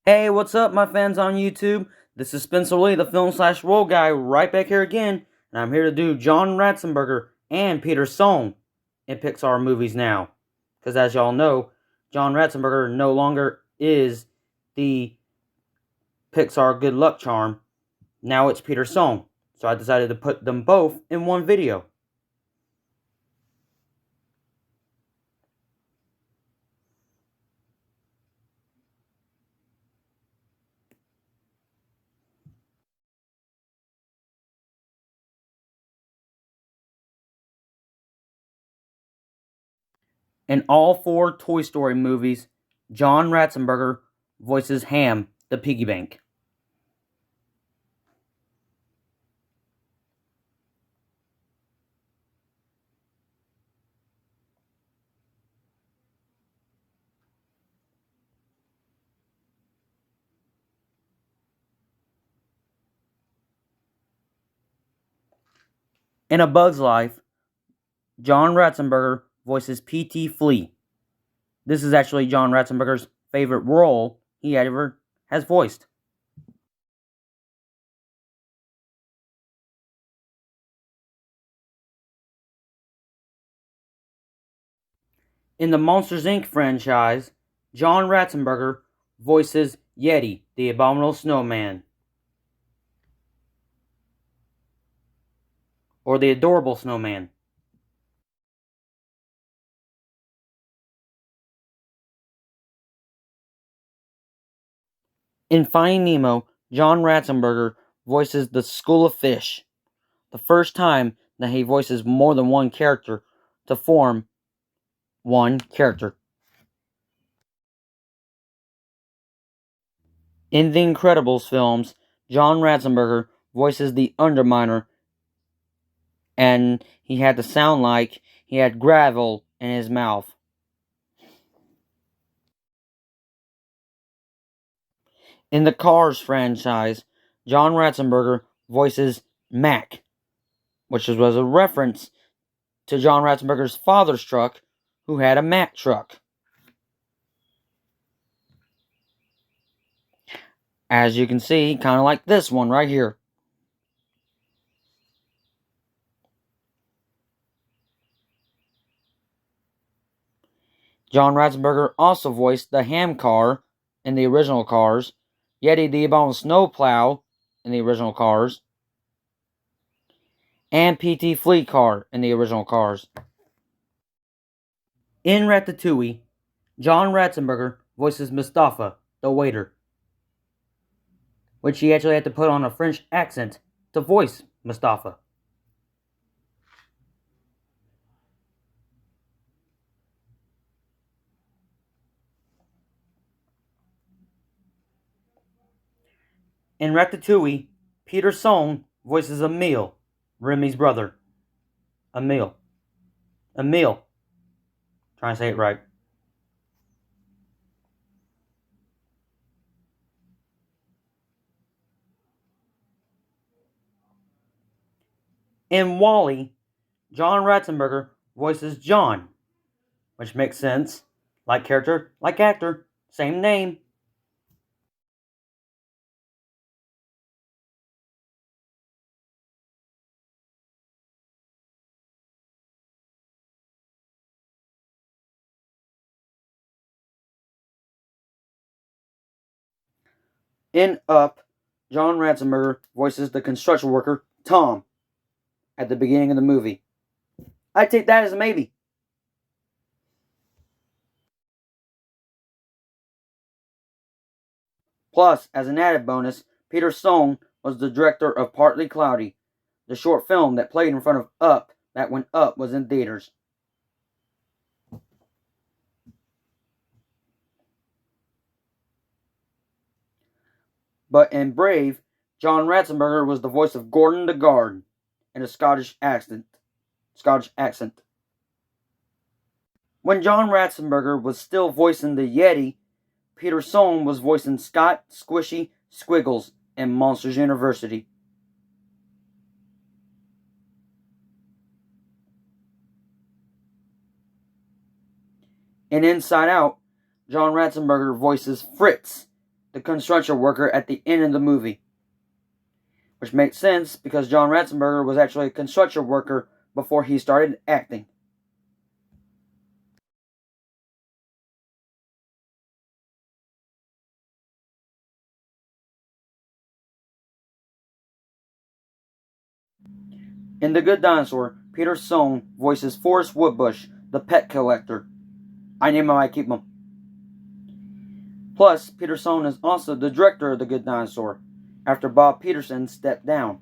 Hey, what's up, my fans on YouTube? This is Spencer Lee, the film/role guy, right back here again, and I'm here to do John Ratzenberger and Peter Sohn in Pixar movies now. Because as y'all know, John Ratzenberger no longer is the Pixar good luck charm. Now it's Peter Sohn. So I decided to put them both in one video. In all four Toy Story movies, John Ratzenberger voices Ham, the piggy bank. In A Bug's Life, John Ratzenberger voices P.T. Flea. This is actually John Ratzenberger's favorite role he ever has voiced. In the Monsters, Inc. franchise, John Ratzenberger voices Yeti, the Abominable Snowman, or the Adorable Snowman. In Finding Nemo, John Ratzenberger voices the School of Fish, the first time that he voices more than one character to form one character. In the Incredibles films, John Ratzenberger voices the Underminer, and he had to sound like he had gravel in his mouth. In the Cars franchise, John Ratzenberger voices Mac, which was a reference to John Ratzenberger's father's truck, who had a Mack truck. As you can see, kind of like this one right here. John Ratzenberger also voiced the Ham car in the original Cars, Yeti the Abominable Snowplow in the original Cars, and P.T. Flea car in the original Cars. In Ratatouille, John Ratzenberger voices Mustafa, the waiter, which he actually had to put on a French accent to voice Mustafa. In Ratatouille, Peter Sohn voices Emile, Remy's brother. Emile. Emile. Trying to say it right. In Wall-E, John Ratzenberger voices John, which makes sense. Like character, like actor, same name. In Up, John Ratzenberger voices the construction worker Tom at the beginning of the movie. I take that as a maybe. Plus, as an added bonus, Peter Sohn was the director of Partly Cloudy, the short film that played in front of Up back when Up was in theaters. But in Brave, John Ratzenberger was the voice of Gordon the Guard in a Scottish accent. When John Ratzenberger was still voicing the Yeti, Peter Sohn was voicing Scott Squishy Squiggles in Monsters University. In Inside Out, John Ratzenberger voices Fritz the construction worker at the end of the movie. Which makes sense because John Ratzenberger was actually a construction worker before he started acting. In The Good Dinosaur, Peter Sohn voices Forrest Woodbush, the pet collector. I name him, I keep him. Plus, Peter Sohn is also the director of The Good Dinosaur, after Bob Peterson stepped down.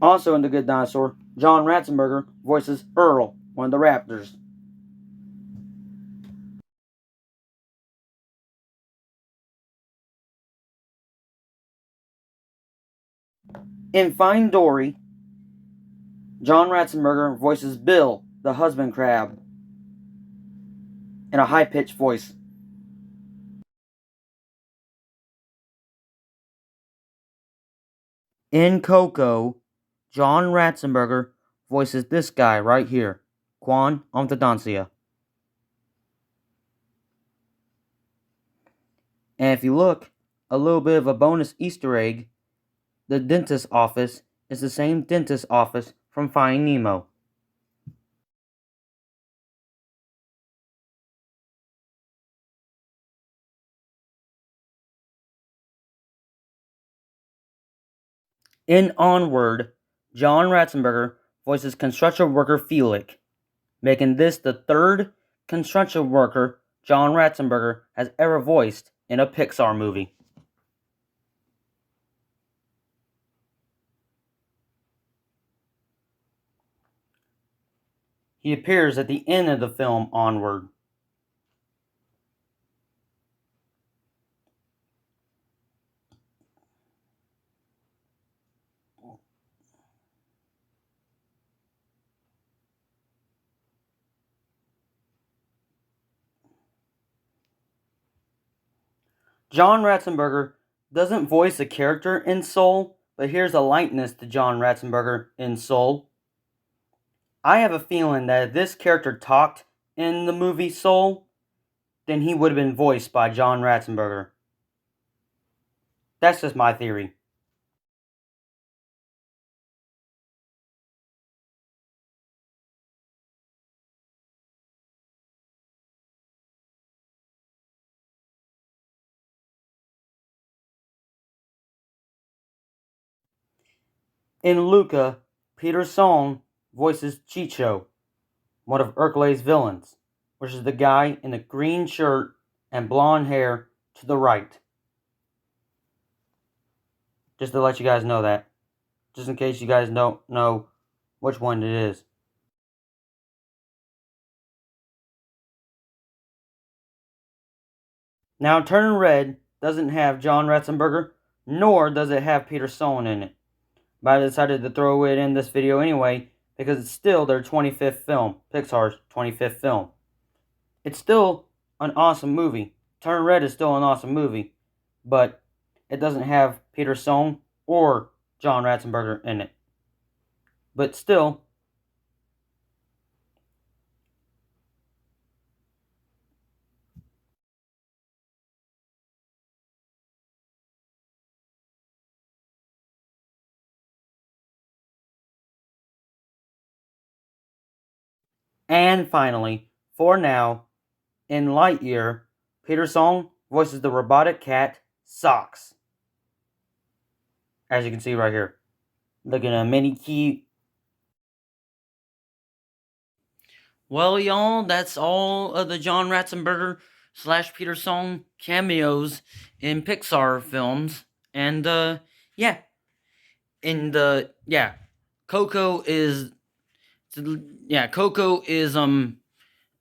Also in The Good Dinosaur, John Ratzenberger voices Earl, one of the raptors. In Find Dory, John Ratzenberger voices Bill, the husband crab, in a high-pitched voice. In Coco, John Ratzenberger voices this guy right here, Quan Ontadansia. And if you look, a little bit of a bonus Easter egg, the dentist's office is the same dentist's office from Finding Nemo. In Onward, John Ratzenberger voices construction worker Felix, making this the third construction worker John Ratzenberger has ever voiced in a Pixar movie. He appears at the end of the film Onward. John Ratzenberger doesn't voice a character in Soul, but here's a likeness to John Ratzenberger in Soul. I have a feeling that if this character talked in the movie Soul, then he would have been voiced by John Ratzenberger. That's just my theory. In Luca, Peter Sohn voices Chicho, one of Hercules' villains, which is the guy in the green shirt and blonde hair to the right. Just to let you guys know that. Just in case you guys don't know which one it is. Now, Turning Red doesn't have John Ratzenberger, nor does it have Peter Sohn in it. But I decided to throw it in this video anyway, because it's still their 25th film, Pixar's 25th film. It's still an awesome movie. Turning Red is still an awesome movie, but it doesn't have Peter Sohn or John Ratzenberger in it. But still, and finally, for now, in Lightyear, Peter Sohn voices the robotic cat, Socks. As you can see right here. Looking at a mini key. Well, y'all, that's all of the John Ratzenberger / Peter Sohn cameos in Pixar films. And, yeah. Coco is,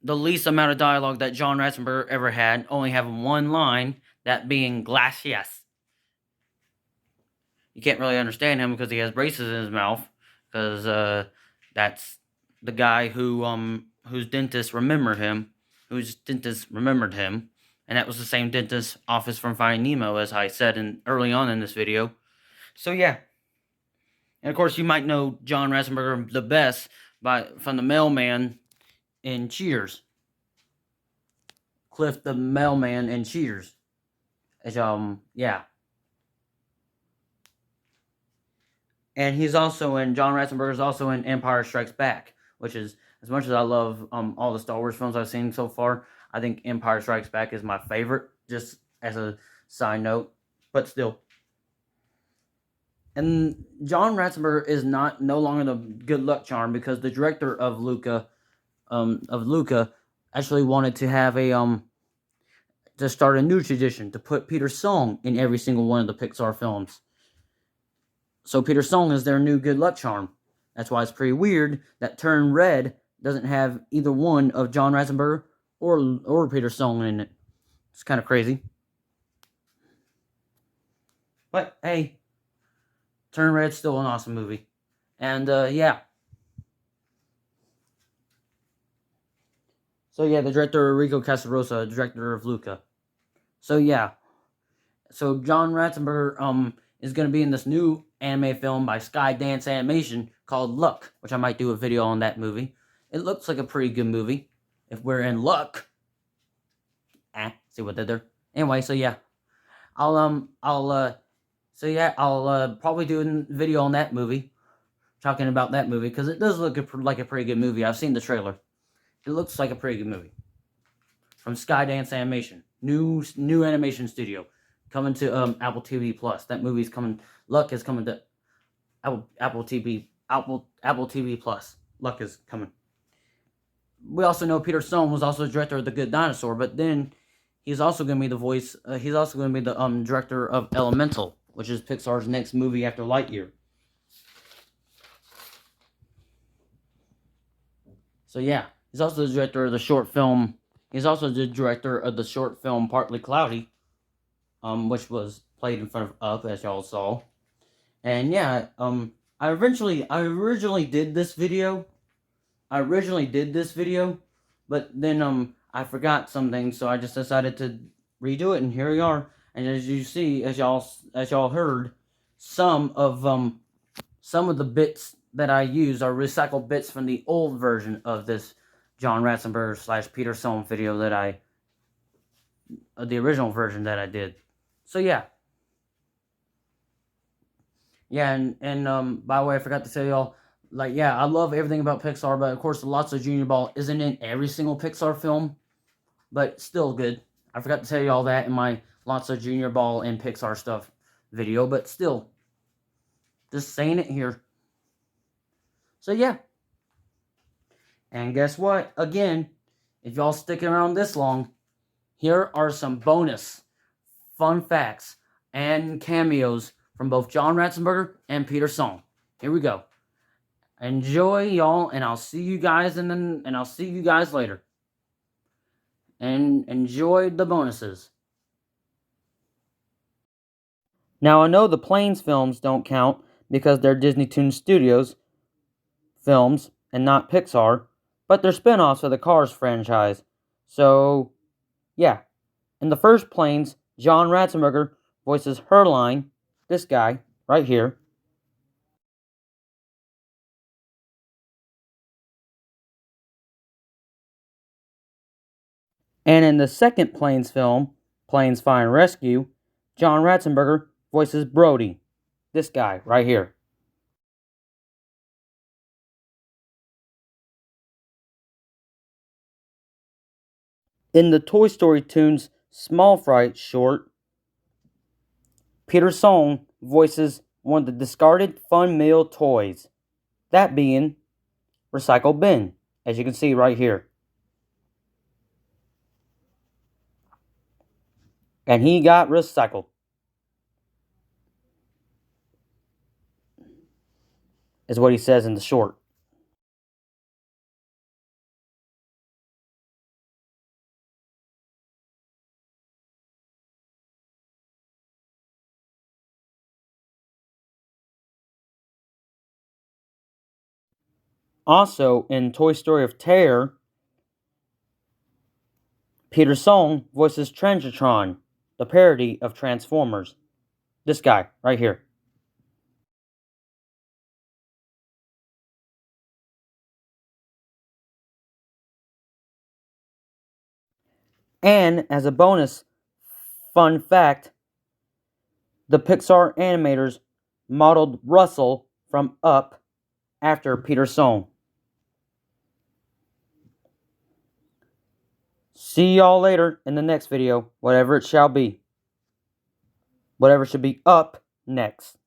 the least amount of dialogue that John Ratzenberger ever had, only having one line, that being glacias. You can't really understand him because he has braces in his mouth, because that's the guy whose dentist remembered him, and that was the same dentist office from Finding Nemo, as I said early on in this video. So yeah, and of course you might know John Ratzenberger the best from the mailman in Cheers. Cliff the mailman in Cheers. Yeah. And he's also in, John Ratzenberger is also in Empire Strikes Back, which is, as much as I love all the Star Wars films I've seen so far, I think Empire Strikes Back is my favorite, just as a side note, but still. And John Ratzenberger is no longer the good luck charm, because the director of Luca actually wanted to have to start a new tradition, to put Peter Sohn in every single one of the Pixar films. So Peter Sohn is their new good luck charm. That's why it's pretty weird that Turn Red doesn't have either one of John Ratzenberger or Peter Sohn in it. It's kind of crazy. But hey, Turn Red's still an awesome movie. And yeah. So yeah, the director Rico Casarosa, director of Luca. So yeah. So John Ratzenberger is going to be in this new anime film by Skydance Animation called Luck, which I might do a video on that movie. It looks like a pretty good movie. If we're in luck. See what they did there? Anyway, so yeah. I'll probably do a video on that movie, talking about that movie, because it does look like a pretty good movie. I've seen the trailer. It looks like a pretty good movie. From Skydance Animation, new animation studio, coming to Apple TV Plus. That movie's coming. Luck is coming to Apple TV Plus. Luck is coming. We also know Peter Sohn was also the director of The Good Dinosaur, but then he's also going to be the voice. He's also going to be the director of Elemental, which is Pixar's next movie after Lightyear. So yeah, he's also the director of the short film. He's also the director of the short film Partly Cloudy, which was played in front of Up, as y'all saw. And yeah, I originally did this video. But then I forgot something, so I just decided to redo it, and here we are. And as you see, as y'all heard, some of the bits that I use are recycled bits from the old version of this John Ratzenberger / Peter Sohn video that the original version that I did. So yeah. Yeah, and by the way, I forgot to tell y'all, like, yeah, I love everything about Pixar, but of course, Lots of Junior Ball isn't in every single Pixar film, but still good. I forgot to tell you all that in my Lots of Junior Ball and Pixar stuff video, but still, just saying it here. So yeah. And guess what? Again, if y'all stick around this long, here are some bonus fun facts and cameos from both John Ratzenberger and Peter Sohn. Here we go. Enjoy, y'all, and I'll see you guys later. And enjoy the bonuses. Now, I know the Planes films don't count because they're Disney Toon Studios films and not Pixar, but they're spin-offs of the Cars franchise. So, yeah. In the first Planes, John Ratzenberger voices Herline, this guy right here. And in the second Planes film, Planes Fire and Rescue, John Ratzenberger voices Brody, this guy right here. In the Toy Story Toons Small Fright short, Peter Sohn voices one of the discarded Fun Meal toys, that being Recycle Bin, as you can see right here. And he got recycled, is what he says in the short. Also, in Toy Story of Terror, Peter Sohn voices Transitron, the parody of Transformers. This guy, right here. And as a bonus fun fact, the Pixar animators modeled Russell from Up after Peter Sohn. See y'all later in the next video, whatever it shall be. Whatever should be up next.